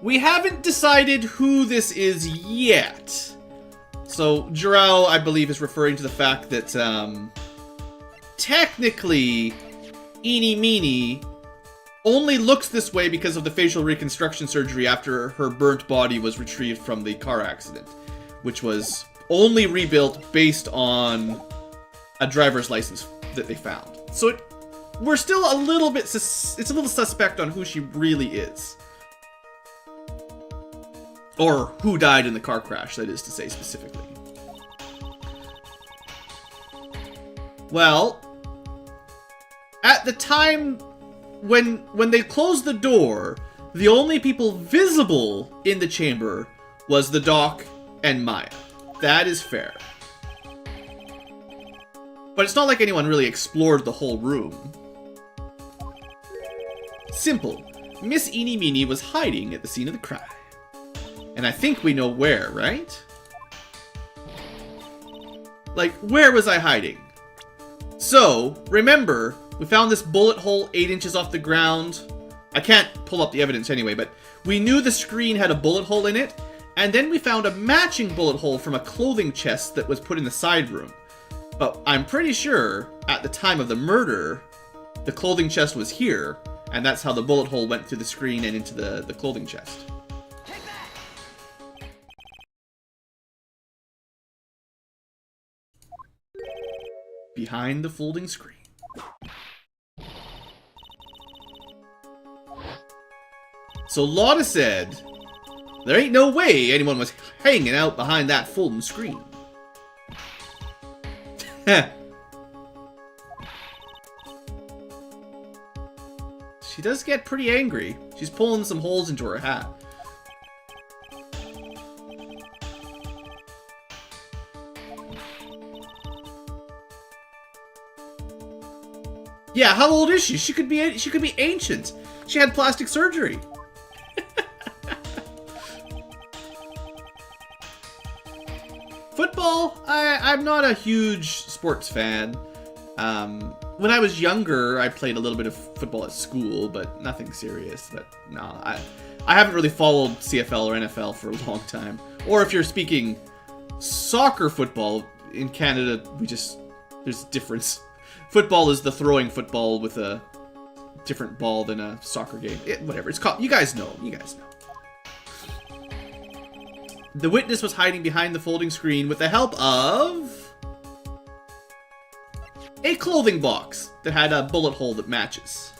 We haven't decided who this is yet. So, Jarrell, I believe, is referring to the fact that, technically, Eenie Meenie only looks this way because of the facial reconstruction surgery after her burnt body was retrieved from the car accident, which was only rebuilt based on a driver's license that they found. So we're still a little bit, it's a little suspect on who she really is. Or who died in the car crash, that is to say specifically. Well, at the time when they closed the door, the only people visible in the chamber was the Doc and Maya. That is fair. But it's not like anyone really explored the whole room. Simple. Miss Eenie Meenie was hiding at the scene of the crime. And I think we know where, right? Like, where was I hiding? So, remember, we found this bullet hole 8 inches off the ground. I can't pull up the evidence anyway, but we knew the screen had a bullet hole in it, and then we found a matching bullet hole from a clothing chest that was put in the side room. But I'm pretty sure, at the time of the murder, the clothing chest was here, and that's how the bullet hole went through the screen and into the clothing chest. Behind the folding screen. So Lotta said, there ain't no way anyone was hanging out behind that folding screen. She does get pretty angry. She's pulling some holes into her hat. Yeah, how old is she? She could be ancient. She had plastic surgery. Football, I'm not a huge sports fan. When I was younger, I played a little bit of football at school, but nothing serious. But no, I haven't really followed CFL or NFL for a long time. Or if you're speaking soccer football, in Canada, there's a difference. Football is the throwing football with a different ball than a soccer game. Whatever, it's called. You guys know. You guys know. The witness was hiding behind the folding screen with the help of a clothing box that had a bullet hole that matches.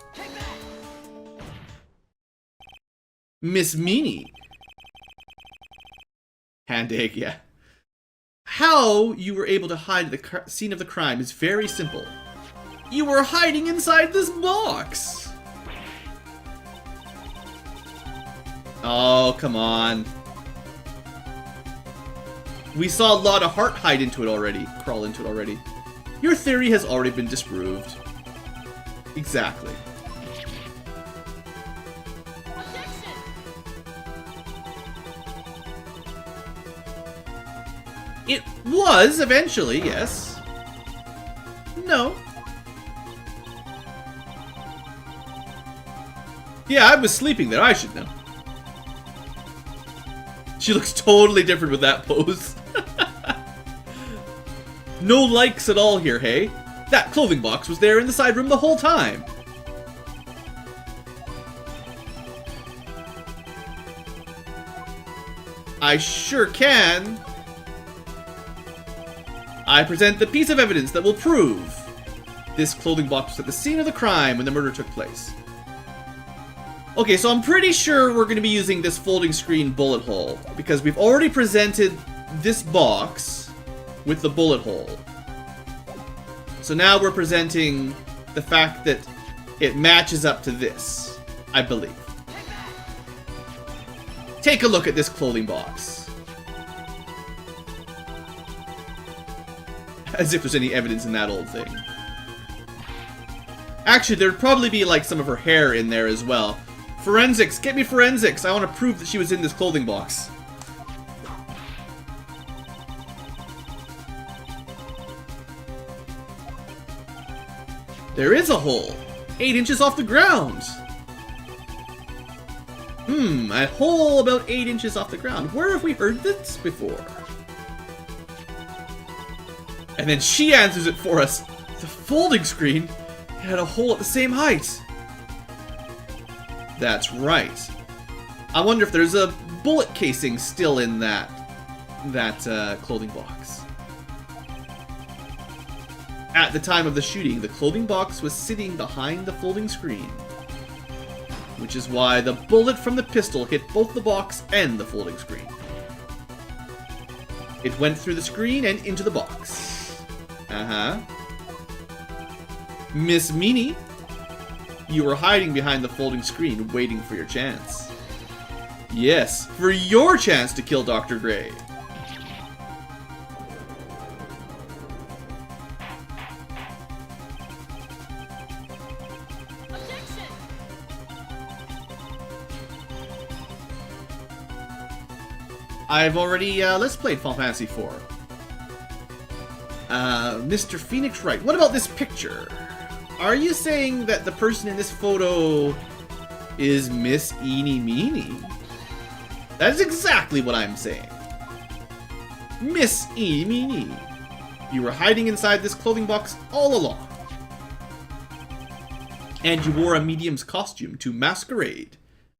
Miss Meenie. Hand egg, yeah. How you were able to hide the scene of the crime is very simple. You were hiding inside this box! Oh, come on. We saw a lot of heart hide into it already. Crawl into it already. Your theory has already been disproved. Exactly. It was eventually, yes. No. Yeah, I was sleeping there. I should know. She looks totally different with that pose. No likes at all here, hey? That clothing box was there in the side room the whole time. I sure can. I present the piece of evidence that will prove this clothing box was at the scene of the crime when the murder took place. Okay, so I'm pretty sure we're going to be using this folding screen bullet hole, because we've already presented this box with the bullet hole. So now we're presenting the fact that it matches up to this, I believe. Take a look at this clothing box. As if there's any evidence in that old thing. Actually, there'd probably be like some of her hair in there as well. Forensics! Get me forensics! I want to prove that she was in this clothing box. There is a hole! 8 inches off the ground! A hole about 8 inches off the ground. Where have we heard this before? And then she answers it for us. The folding screen had a hole at the same height. That's right. I wonder if there's a bullet casing still in that clothing box. At the time of the shooting, the clothing box was sitting behind the folding screen, which is why the bullet from the pistol hit both the box and the folding screen. It went through the screen and into the box. Miss Meanie, you were hiding behind the folding screen waiting for your chance. Yes, for your chance to kill Dr. Gray. I've already let's played Final Fantasy IV. Mr. Phoenix Wright, what about this picture? Are you saying that the person in this photo is Miss Eenie Meenie? That is exactly what I'm saying. Miss Eenie Meenie, you were hiding inside this clothing box all along. And you wore a medium's costume to masquerade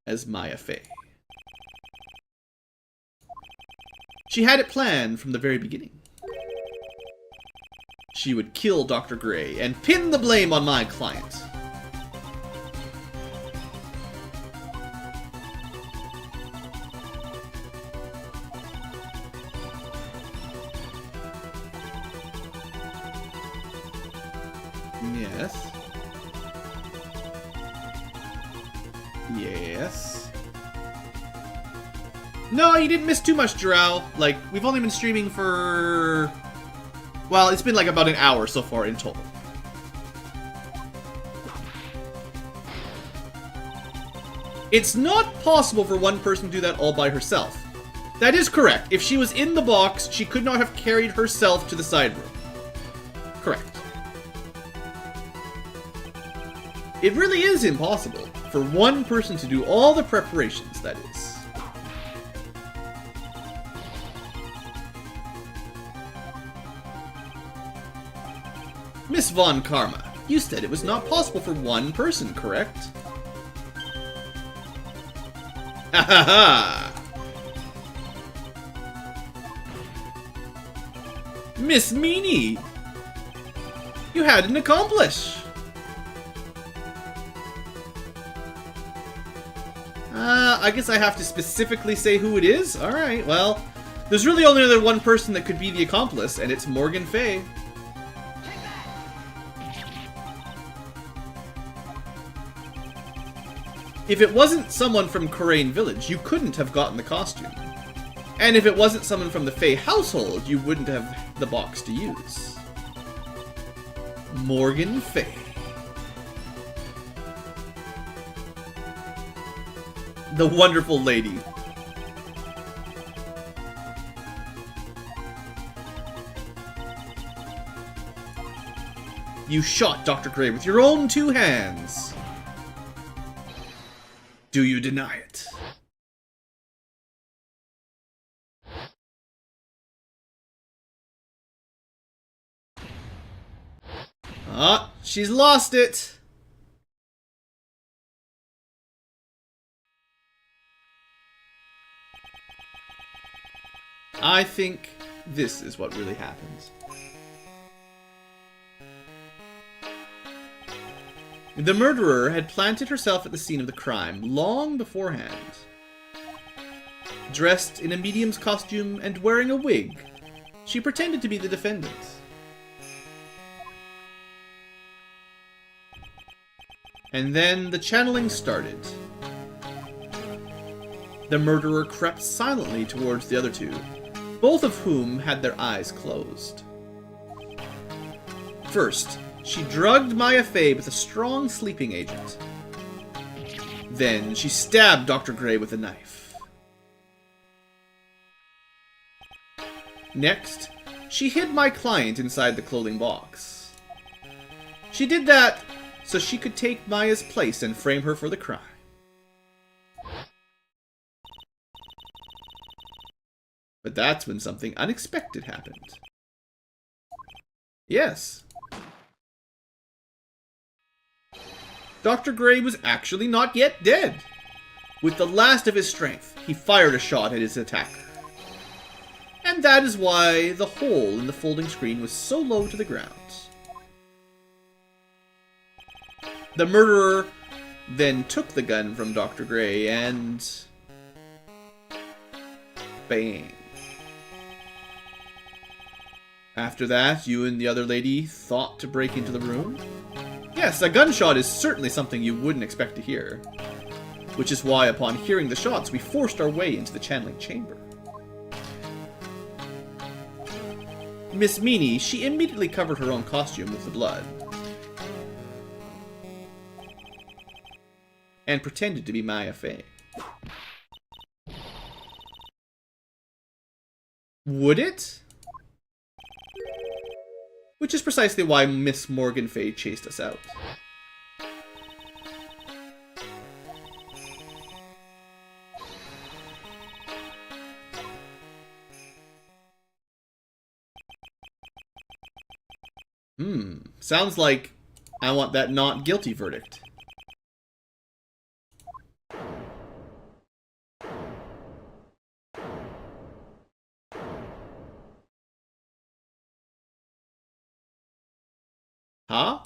as Maya Fey. She had it planned from the very beginning. She would kill Dr. Gray and pin the blame on my client. Yes. Yes. No, you didn't miss too much, Jarrell. Like, we've only been streaming for... well, it's been like about an hour so far in total. It's not possible for one person to do that all by herself. That is correct. If she was in the box, she could not have carried herself to the side room. Correct. It really is impossible for one person to do all the preparations, that is. Miss Von Karma, you said it was not possible for one person, correct? Ha ha ha! Miss Meanie! You had an accomplice! I guess I have to specifically say who it is? Alright, well, there's really only other one person that could be the accomplice, and it's Morgan Fay. If it wasn't someone from Corain Village, you couldn't have gotten the costume. And if it wasn't someone from the Fey household, you wouldn't have the box to use. Morgan Fay. The wonderful lady. You shot Dr. Gray with your own 2 hands. Do you deny it? Ah, she's lost it. I think this is what really happens. The murderer had planted herself at the scene of the crime long beforehand. Dressed in a medium's costume and wearing a wig, she pretended to be the defendant. And then the channeling started. The murderer crept silently towards the other 2, both of whom had their eyes closed. First, she drugged Maya Fey with a strong sleeping agent. Then she stabbed Dr. Gray with a knife. Next, she hid my client inside the clothing box. She did that so she could take Maya's place and frame her for the crime. But that's when something unexpected happened. Yes. Dr. Gray was actually not yet dead. With the last of his strength, he fired a shot at his attacker. And that is why the hole in the folding screen was so low to the ground. The murderer then took the gun from Dr. Gray and... bang. After that, you and the other lady thought to break into the room? Yes, a gunshot is certainly something you wouldn't expect to hear. Which is why, upon hearing the shots, we forced our way into the channeling chamber. Miss Meanie, she immediately covered her own costume with the blood. And pretended to be Maya Fey. Would it? Which is precisely why Miss Morgan Fey chased us out. Sounds like I want that not guilty verdict. Huh?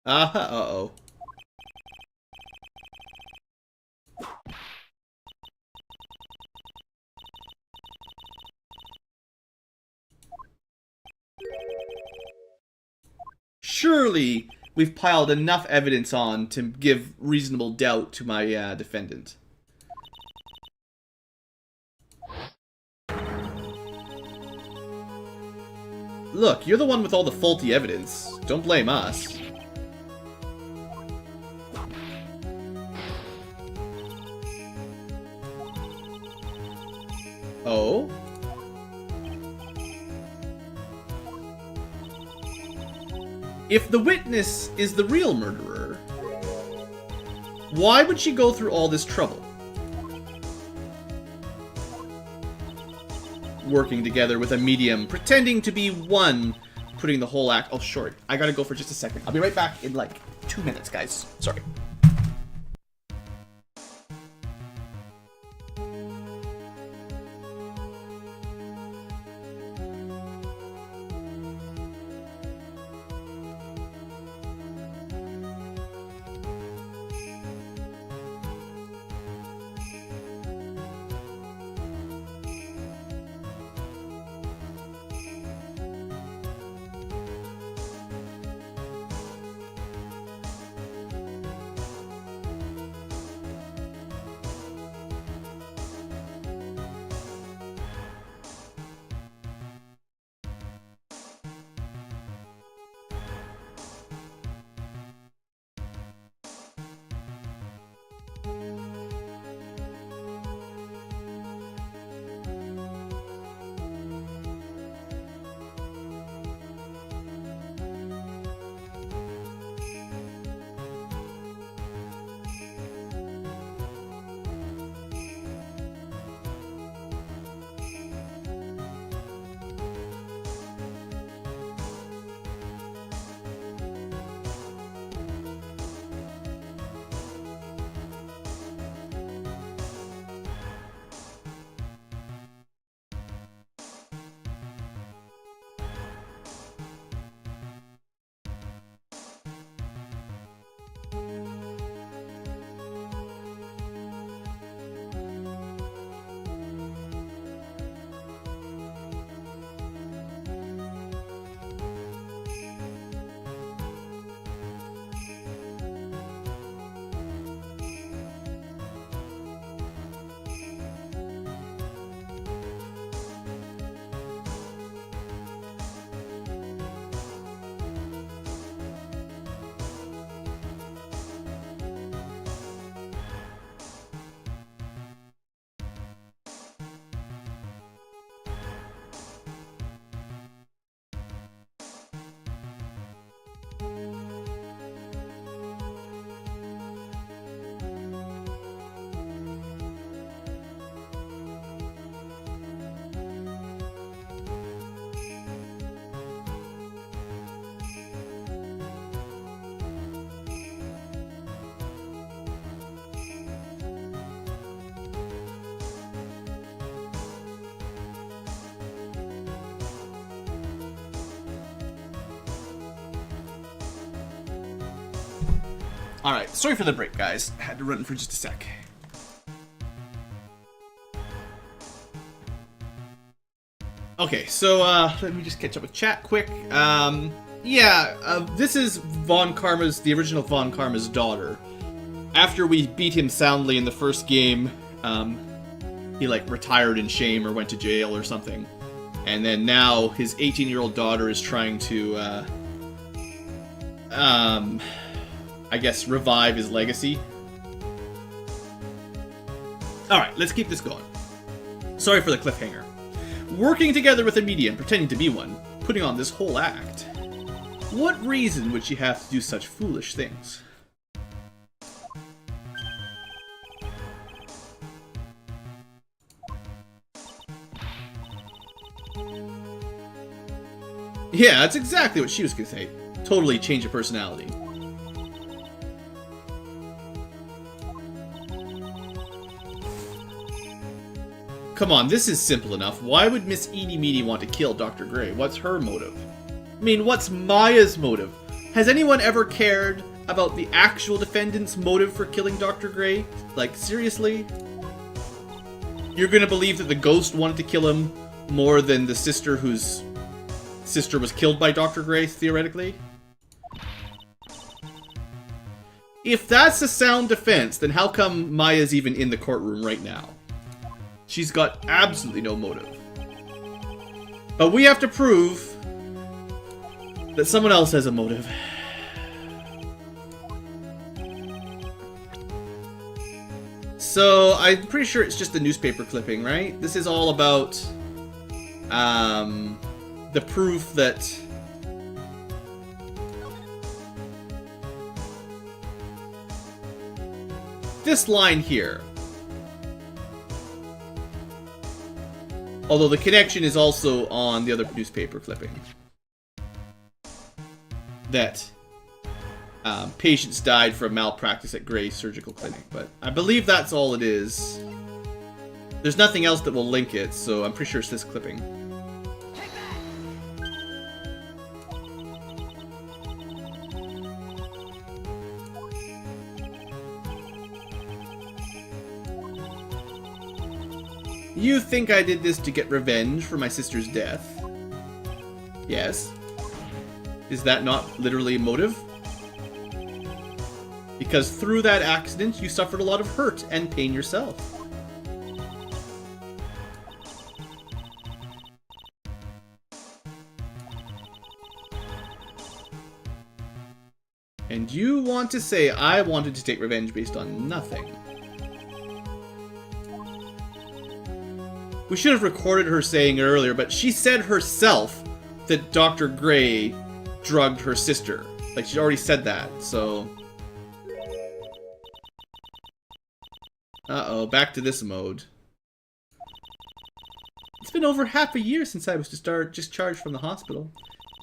Uh-oh. Surely we've piled enough evidence on to give reasonable doubt to my defendant. Look, you're the one with all the faulty evidence. Don't blame us. Oh? If the witness is the real murderer, why would she go through all this trouble? Working together with a medium, pretending to be one, putting the whole act... Oh, short. I gotta go for just a second. I'll be right back in, like, 2 minutes, guys. Sorry. Alright, sorry for the break, guys. I had to run for just a sec. Okay, so let me just catch up with chat quick. This is the original Von Karma's daughter. After we beat him soundly in the first game, he like retired in shame or went to jail or something. And then now his 18-year-old daughter is trying to, I guess, revive his legacy. Alright, let's keep this going. Sorry for the cliffhanger. Working together with a medium, pretending to be one, putting on this whole act. What reason would she have to do such foolish things? Yeah, that's exactly what she was gonna say. Totally change your personality. Come on, this is simple enough. Why would Miss Eeny Meeny want to kill Dr. Gray? What's her motive? I mean, what's Maya's motive? Has anyone ever cared about the actual defendant's motive for killing Dr. Gray? Like, seriously? You're gonna believe that the ghost wanted to kill him more than the sister whose sister was killed by Dr. Gray, theoretically? If that's a sound defense, then how come Maya's even in the courtroom right now? She's got absolutely no motive. But we have to prove that someone else has a motive. So, I'm pretty sure it's just a newspaper clipping, right? This is all about the proof that this line here. Although the connection is also on the other newspaper clipping. That patients died from malpractice at Gray's Surgical Clinic. But I believe that's all it is. There's nothing else that will link it, so I'm pretty sure it's this clipping. You think I did this to get revenge for my sister's death? Yes. Is that not literally a motive? Because through that accident, you suffered a lot of hurt and pain yourself. And you want to say I wanted to take revenge based on nothing. We should have recorded her saying it earlier, but she said herself that Dr. Gray drugged her sister. Like, she already said that, so... Uh-oh, back to this mode. It's been over half a year since I was discharged from the hospital.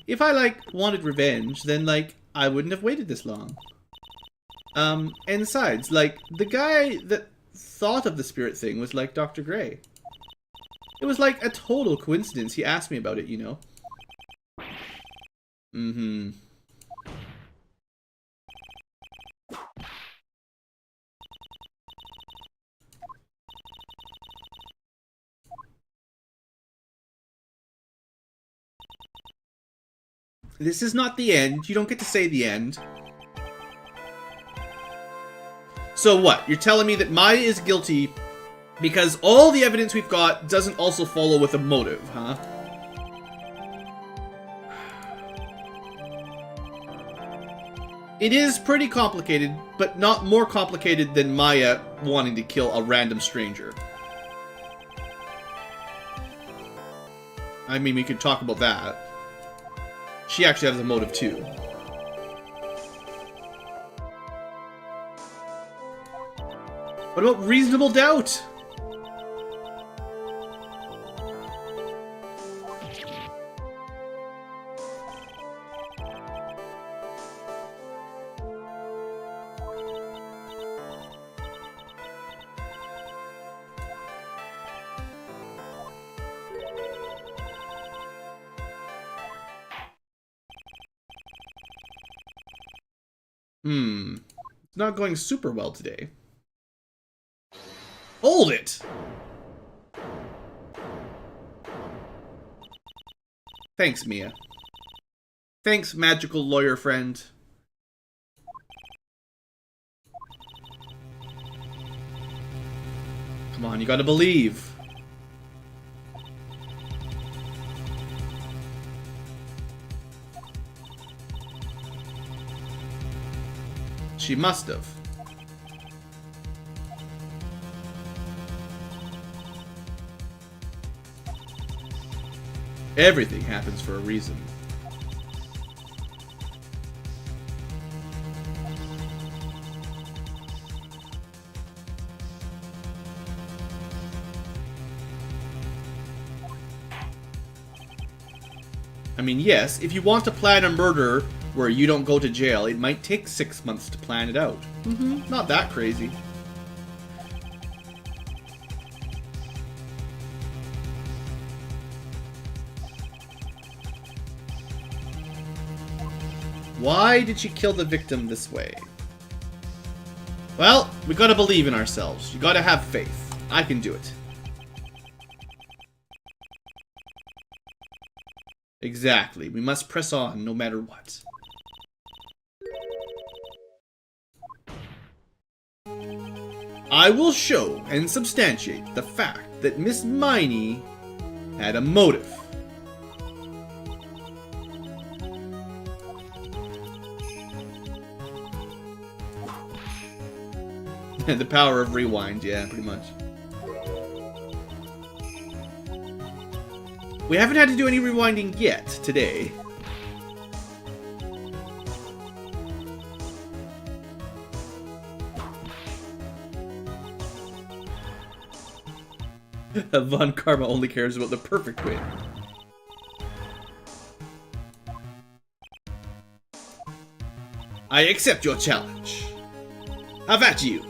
If I, like, wanted revenge, then, like, I wouldn't have waited this long. And besides, like, the guy that thought of the spirit thing was, like, Dr. Gray. It was like a total coincidence he asked me about it, you know. Mm-hmm. This is not the end. You don't get to say the end. So what? You're telling me that Maya is guilty because all the evidence we've got doesn't also follow with a motive, huh? It is pretty complicated, but not more complicated than Maya wanting to kill a random stranger. I mean, we could talk about that. She actually has a motive too. What about reasonable doubt? It's not going super well today. Hold it! Thanks, Mia. Thanks, magical lawyer friend. Come on, you gotta believe. She must have. Everything happens for a reason. I mean, yes, if you want to plan a murder where you don't go to jail, it might take 6 months to plan it out. Not that crazy. Why did she kill the victim this way? Well, we gotta believe in ourselves. You gotta have faith. I can do it. Exactly. We must press on no matter what. I will show and substantiate the fact that Miss Miney had a motive. The power of rewind, yeah, pretty much. We haven't had to do any rewinding yet today. Von Karma only cares about the perfect win. I accept your challenge. Have at you.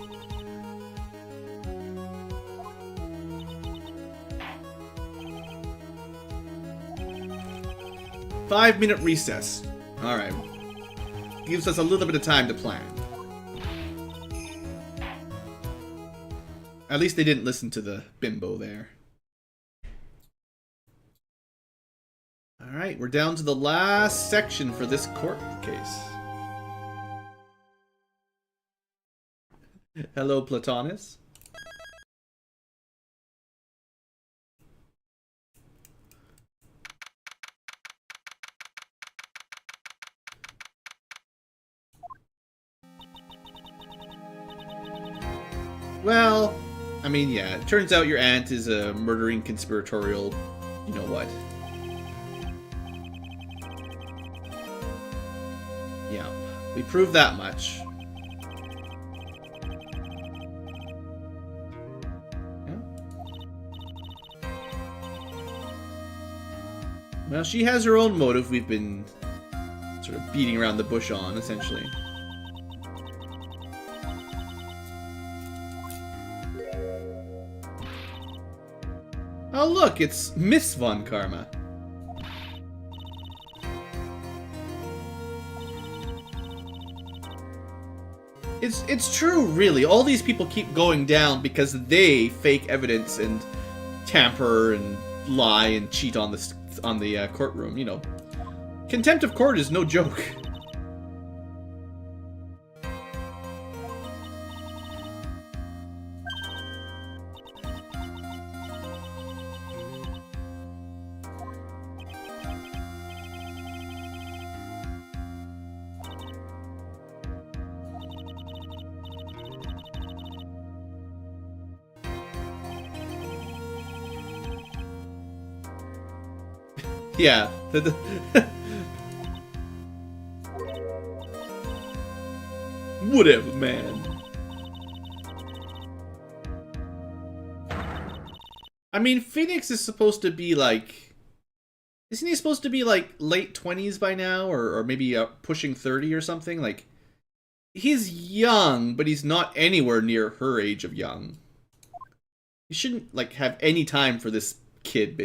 Five-minute recess. Alright. Gives us a little bit of time to plan. At least they didn't listen to the bimbo there. Alright, we're down to the last section for this court case. Hello, Platonus. Well, I mean, yeah, it turns out your aunt is a murdering conspiratorial, you know what. Yeah, we proved that much. Yeah. Well, she has her own motive we've been sort of beating around the bush on, essentially. Oh look, it's Miss Von Karma. It's true, really. All these people keep going down because they fake evidence and tamper and lie and cheat on the courtroom. You know, contempt of court is no joke. Yeah. Whatever, man. I mean, Phoenix is supposed to be like... Isn't he supposed to be like late 20s by now? Or maybe pushing 30 or something? Like, he's young, but he's not anywhere near her age of young. You shouldn't, like, have any time for this kid, basically.